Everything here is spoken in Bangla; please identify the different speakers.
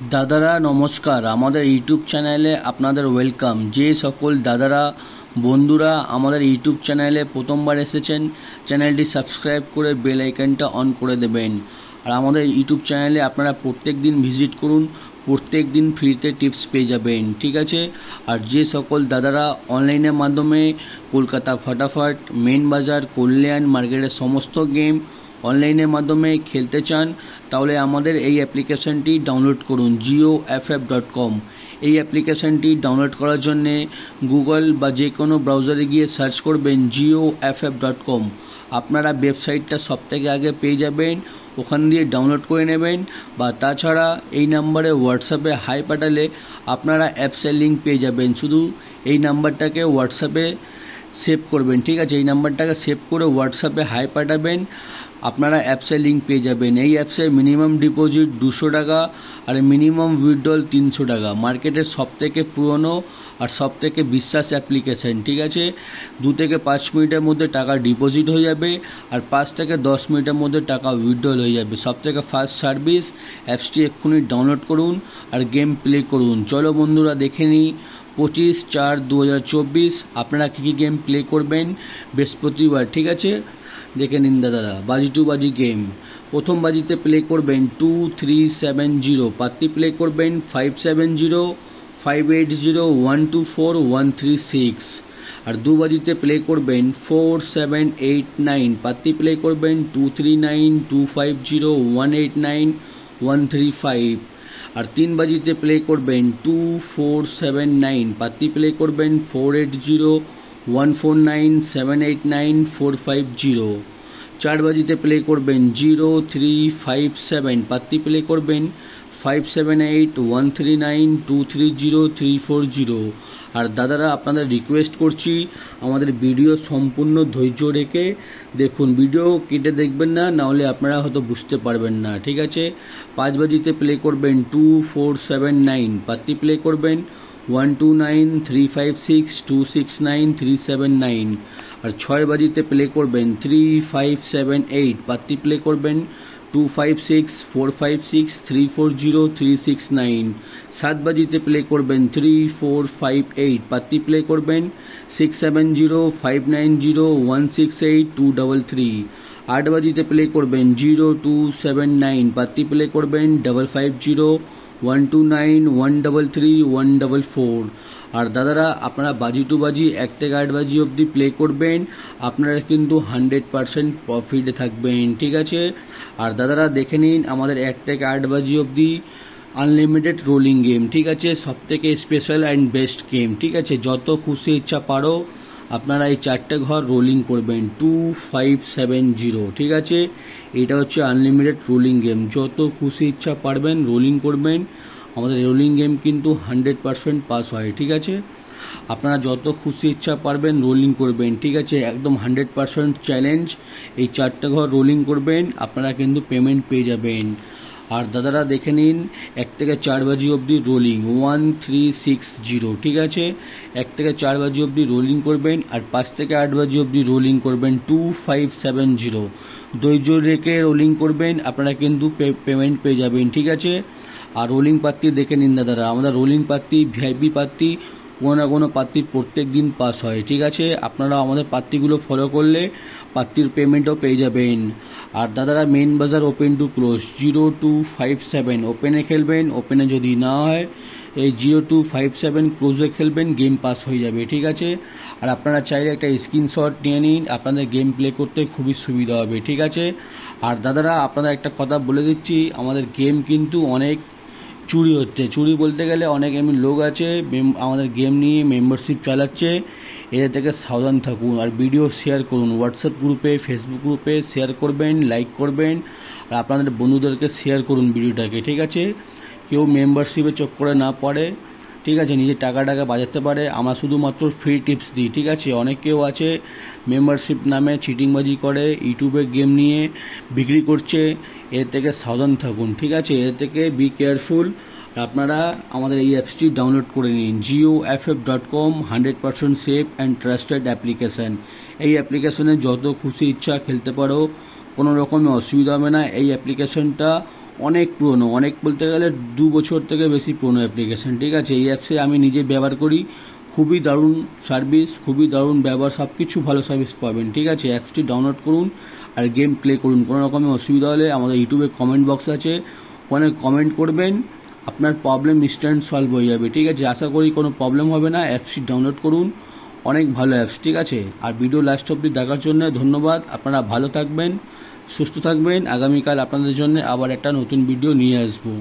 Speaker 1: दादारा नमस्कार आमादेर यूट्यूब चैनेले आपनादेर वेलकाम। जे सकल दादारा बंधुरा आमादेर यूट्यूब चैनेले प्रथमबार एसेछेन चैनलटी सबस्क्राइब करे बेल आइकनटा अन करे देबेन। और आमादेर यूट्यूब चैनेले आपनारा प्रत्येक दिन भिजिट करुन, प्रत्येक दिन फ्रीते टिप्स पेये जाबेन, ठीक आछे। और जे सकल दादारा अनलाइनेर माध्यमे कलकाता फटाफट, मेन बाजार, कल्याण मार्केटेर समस्त गेम অনলাইনের মাধ্যমে খেলতে চান তাহলে আমাদের এই অ্যাপ্লিকেশনটি ডাউনলোড করুন jioff.com। এই অ্যাপ্লিকেশনটি ডাউনলোড করার জন্য গুগল বা যে কোনো ব্রাউজারে গিয়ে সার্চ করবেন jioff.com। আপনারা ওয়েবসাইটটা সবথেকে আগে পেয়ে যাবেন, ওখান দিয়ে ডাউনলোড করে নেবেন। বা তাছাড়া এই নাম্বারে হোয়াটসঅ্যাপে হাই পাঠালে আপনারা অ্যাপসের লিঙ্ক পেয়ে যাবেন। শুধু এই নাম্বারটাকে হোয়াটসঅ্যাপে সেভ করবেন, ঠিক আছে। এই নাম্বারটাকে সেভ করে হোয়াটসঅ্যাপে হাই পাঠাবেন, আপনারা অ্যাপসের লিঙ্ক পেয়ে যাবেন। এই অ্যাপসে মিনিমাম ডিপোজিট 200 টাকা আর মিনিমাম উইথড্রল 300 টাকা। মার্কেটের সবথেকে পুরনো আর সবথেকে বিশ্বাস অ্যাপ্লিকেশন, ঠিক আছে। 2 থেকে 5 মিনিটের মধ্যে টাকা ডিপোজিট হয়ে যাবে আর 5 থেকে 10 মিনিটের মধ্যে টাকা উইথড্রল হয়ে যাবে। সবথেকে ফাস্ট সার্ভিস। অ্যাপসটি এক্ষুনি ডাউনলোড করুন আর গেম প্লে করুন। চলো বন্ধুরা দেখে নিই 25/4/2024 আপনারা কী গেম প্লে করবেন বৃহস্পতিবার, ঠিক আছে। দেখে নিন দাদারা। বাজি টু বাজি গেম প্রথম বাজিতে প্লে করবেন 2370, পাত্তি প্লে করবেন 570, 580, 124, 136। আর দু বাজিতে প্লে করবেন 4789, পাত্তি প্লে করবেন 239, 250, 189, 135। আর তিন বাজিতে প্লে করবেন 2479, পাত্তি প্লে করবেন 480, 149, 789, 450। চার বাজিতে প্লে করবেন 0357, পাত্তি প্লে করবেন 578, 139, 230, 340। আর দাদারা আপনাদের রিকোয়েস্ট করছি আমাদের ভিডিও সম্পূর্ণ ধৈর্য রেখে দেখুন, ভিডিও কেটে দেখবেন না, নাহলে আপনারা হয়তো বুঝতে পারবেন না, ঠিক আছে। পাঁচ বাজিতে প্লে করবেন 2479, পাত্তি প্লে করবেন 129, 356, 269, 379। আর ছয় বাজিতে প্লে করবেন 3578, পাত্তি প্লে করবেন 256, 456, 340, 369। সাত বাজিতে প্লে করবেন 3458, পাত্তি প্লে করবেন 670, 590, 168, 233। আট বাজিতে প্লে করবেন 0279, পাত্তি প্লে করবেন 550, 129, 133, 144। আর দাদারা আপনারা বাজি টু বাজি 1 থেকে 8 বাজি অবধি প্লে করবেন, আপনারা কিন্তু 100% প্রফিটে থাকবেন, ঠিক আছে। আর দাদারা দেখে নিন আমাদের 1 থেকে 8 বাজি অবধি আনলিমিটেড রোলিং গেম, ঠিক আছে। সবথেকে স্পেশাল অ্যান্ড বেস্ট গেম, ঠিক আছে। যত খুশি ইচ্ছা পারো আপনারা এই 4টে ঘর রোলিং করবেন 2570, ঠিক আছে। এটা হচ্ছে আনলিমিটেড রোলিং গেম, যত খুশি ইচ্ছা পারবেন রোলিং করবেন। আমাদের রোলিং গেম কিন্তু 100% পাস হয়, ঠিক আছে। আপনারা যত খুশি ইচ্ছা পারবেন রোলিং করবেন, ঠিক আছে। একদম 100% চ্যালেঞ্জ। এই 4টে ঘর রোলিং করবেন, আপনারা কিন্তু পেমেন্ট পেয়ে যাবেন। আর দাদারা দেখে নিন 1 থেকে 4 বাজি অবধি রোলিং 1360, ঠিক আছে। 1 থেকে 4 বাজি অবধি রোলিং করবেন আর 5 থেকে 8 বাজি অবধি রোলিং করবেন 2570। ধৈর্য রেখে রোলিং করবেন, আপনারা কিন্তু পেমেন্ট পেয়ে যাবেন, ঠিক আছে। আর রোলিং পাত্তি দেখে নিন দাদারা, আমাদের রোলিং পাত্তি ভিআইপি পাত্তি কোনো না কোনো পাত্তির প্রত্যেক দিন পাস হয়, ঠিক আছে। আপনারা আমাদের পাত্তিগুলো ফলো করলে পাত্তির পেমেন্টও পেয়ে যাবেন। আর দাদারা মেন বাজার ওপেন টু ক্লোজ 0257 ওপেনে খেলবেন, ওপেনে যদি না হয় এই 0257 ক্লোজে খেলবেন, গেম পাস হয়ে যাবে, ঠিক আছে। আর আপনারা চাইলে একটা স্ক্রিনশট নিয়ে নিন, আপনাদের গেম প্লে করতে খুবই সুবিধা হবে, ঠিক আছে। আর দাদারা আপনাদের একটা কথা বলে দিচ্ছি, আমাদের গেম কিন্তু অনেক চুরি হচ্ছে। চুরি বলতে গেলে অনেক এমনি লোক আছে আমাদের গেম নিয়ে মেম্বারশিপ চালাচ্ছে, এদের থেকে সাবধান থাকুন। আর ভিডিও শেয়ার করুন, হোয়াটসঅ্যাপ গ্রুপে, ফেসবুক গ্রুপে শেয়ার করবেন, লাইক করবেন আর আপনাদের বন্ধুদেরকে শেয়ার করুন ভিডিওটাকে, ঠিক আছে। কেউ মেম্বারশিপে চক্করে না পড়ে, ঠিক আছে, নিজের টাকাটাকে বাঁচাতে পারে। আমরা শুধুমাত্র ফ্রি টিপস দিই, ঠিক আছে। অনেক কেউ আছে মেম্বারশিপ নামে চিটিংবাজি করে, ইউটিউবে গেম নিয়ে বিক্রি করছে, এর থেকে সাবধান থাকুন, ঠিক আছে। এর থেকে বি কেয়ারফুল। আপনারা আমাদের এই অ্যাপসটি ডাউনলোড করে নিন jioff.com। 100% safe and trusted application. এই অ্যাপ্লিকেশনে যত খুশি ইচ্ছা খেলতে পারো, কোনো রকমের অসুবিধা হবে না। এই অ্যাপ্লিকেশনটা অনেক পুরনো, অনেক বলতে গেলে 2 বছর থেকে বেশি পুরনো অ্যাপ্লিকেশান, ঠিক আছে। এই অ্যাপসে আমি নিজে ব্যবহার করি, খুবই দারুণ সার্ভিস, খুবই দারুণ ব্যবহার, সব কিছু ভালো সার্ভিস পাবেন, ঠিক আছে। অ্যাপসটি ডাউনলোড করুন আর গেম প্লে করুন। কোনো রকমের অসুবিধা হলে আমাদের ইউটিউবে কমেন্ট বক্স আছে, ওখানে কমেন্ট করবেন, আপনার প্রবলেম ইনস্ট্যান্ট সলভ হয়ে যাবে, ঠিক আছে। আশা করি কোনো প্রবলেম হবে না। অ্যাপসটি ডাউনলোড করুন, অনেক ভালো অ্যাপস, ঠিক আছে। আর ভিডিও লাস্ট অবধি দেখার জন্য ধন্যবাদ। আপনারা ভালো থাকবেন, সুস্থ থাকবেন। আগামীকাল আপনাদের জন্য আবার একটা নতুন ভিডিও নিয়ে আসবো।